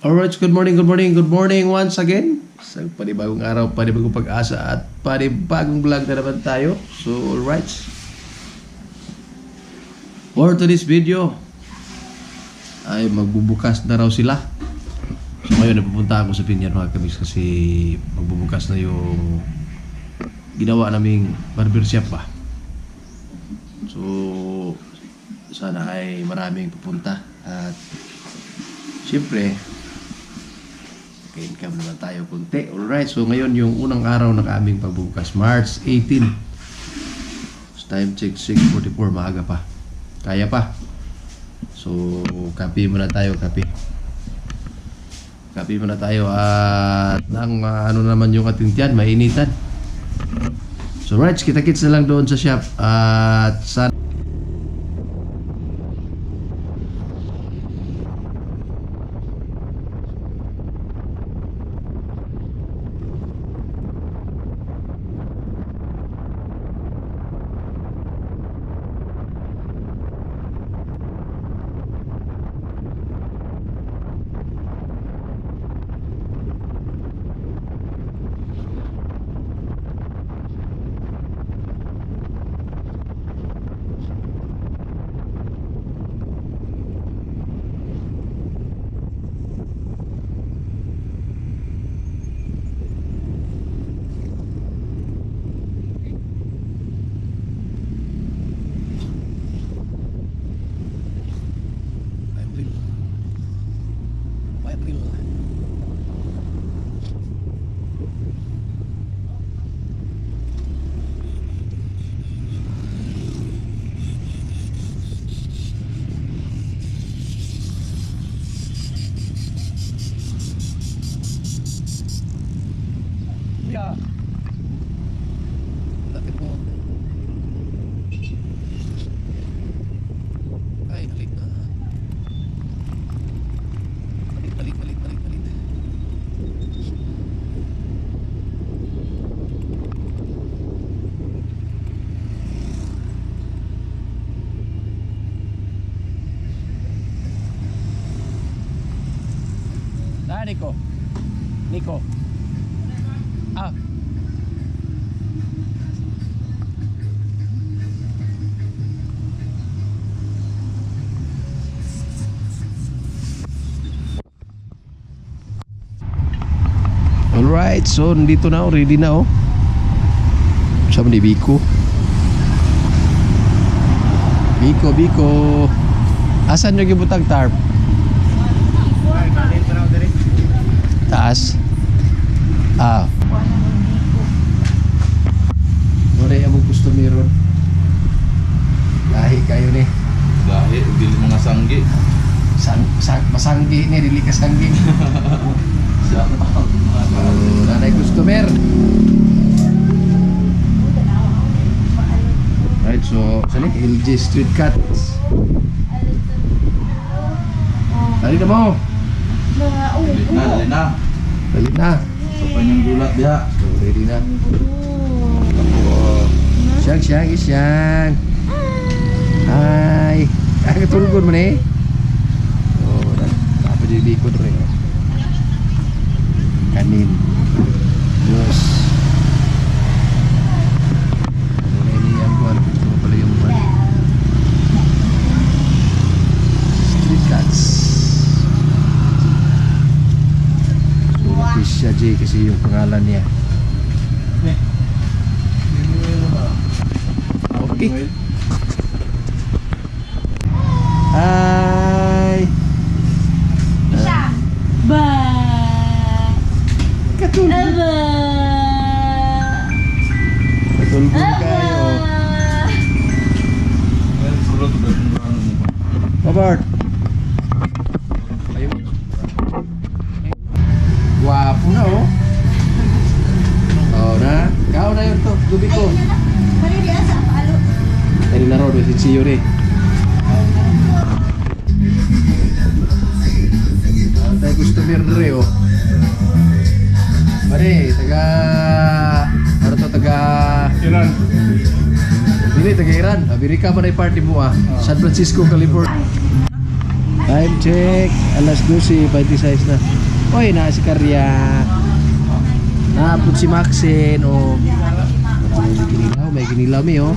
Alright, good morning once again. Sa panibagong araw, panibagong pag-asa at panibagong vlog na naman tayo. So, alright. For today's video, ay magbubukas na raw sila. So, ngayon napupunta ako sa Piñar mga kabis kasi magbubukas na yung ginawa naming barber shop pa. So, sana ay maraming pupunta at siyempre income naman tayo kunti. Alright, so ngayon yung unang araw ng aming pagbubukas, March 18. So, time check 6:44, maaga pa. Kaya pa. So, kape muna tayo, kape. Kape muna tayo at nang ano naman yung ating tiyan, mainitan. So, right, kita-kits na lang doon sa shop at sana Nico. Ah. Alright, so nandito na ready na Sama ni Biko. Biko. Asan yung gibutang tarp? Taas. Wala yung gusto meron. Lahi kayo ni. Lahi, dili mga sanggi. Masanggi ni, dili ka sanggi. Nanay customer. Right, so saan LG Street Cuts. Dali na mo. Dali na. So, panyang gulat dia. So, ready na. Siyang. Hi. Ay, katulgon mo na dapat yung likod rin. Kanin. Diyos. Ano na iniyan ko? Ano pala yung Street Cuts. Fisya J kasi yung pangalan niya. Okay. Hi. Bye. Katulog kayo. Robert. Guwapo na na. Kau na yun to. Dubi ko. Tadi na ro. Doon si Yuri. Tayo customer na rin Pare, taga Iran. Dili, taga Iran. Amerika man ay party mo San Francisco, California. Time check. Alas 12:26 na. Oy, na si Karya. Naapot si Maxine. Oh. May ginilaw mi oh.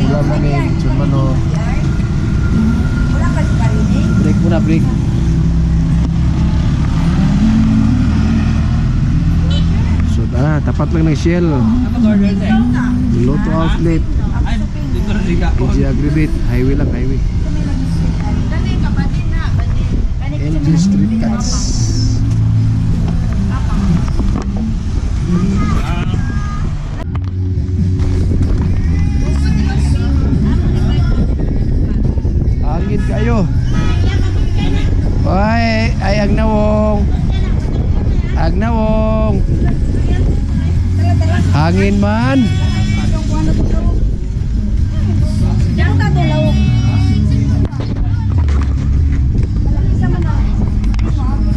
Wala mo may cuman oh. Break muna, break. So, tapat lang ng Shell. Lotto outlet. PG Agribit. Highway lang, highway. NG Street Cuts. Hangin kayo. Ay, Agnawong. Agnawong. Hangin man.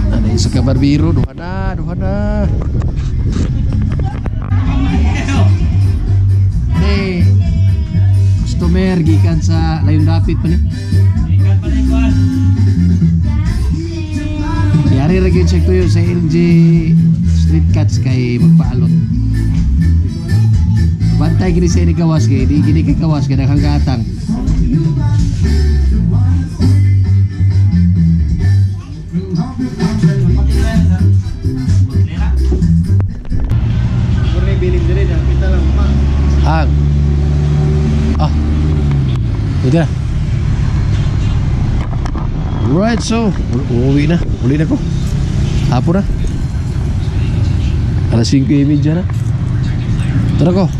Ano yung sa kabarbiro? Duha na, duha na. Hey, customer, gikan sa layong dapit pa niya. Yari rin check to yun sa LG Street Cuts kay magpaalot. Bantay gini sa ini kawas kay di gini kakawas kay hanggatang. Murni bilin dire dah kita lang ma. Ang. Ah. Udah. Right, so uwi na ko. Hapon na. Alas 5:30 na. Tara ko.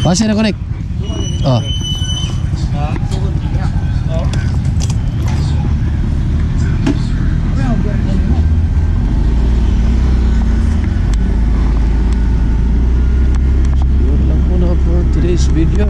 Pasir na connect. Oh. Yun lang muna for today's video.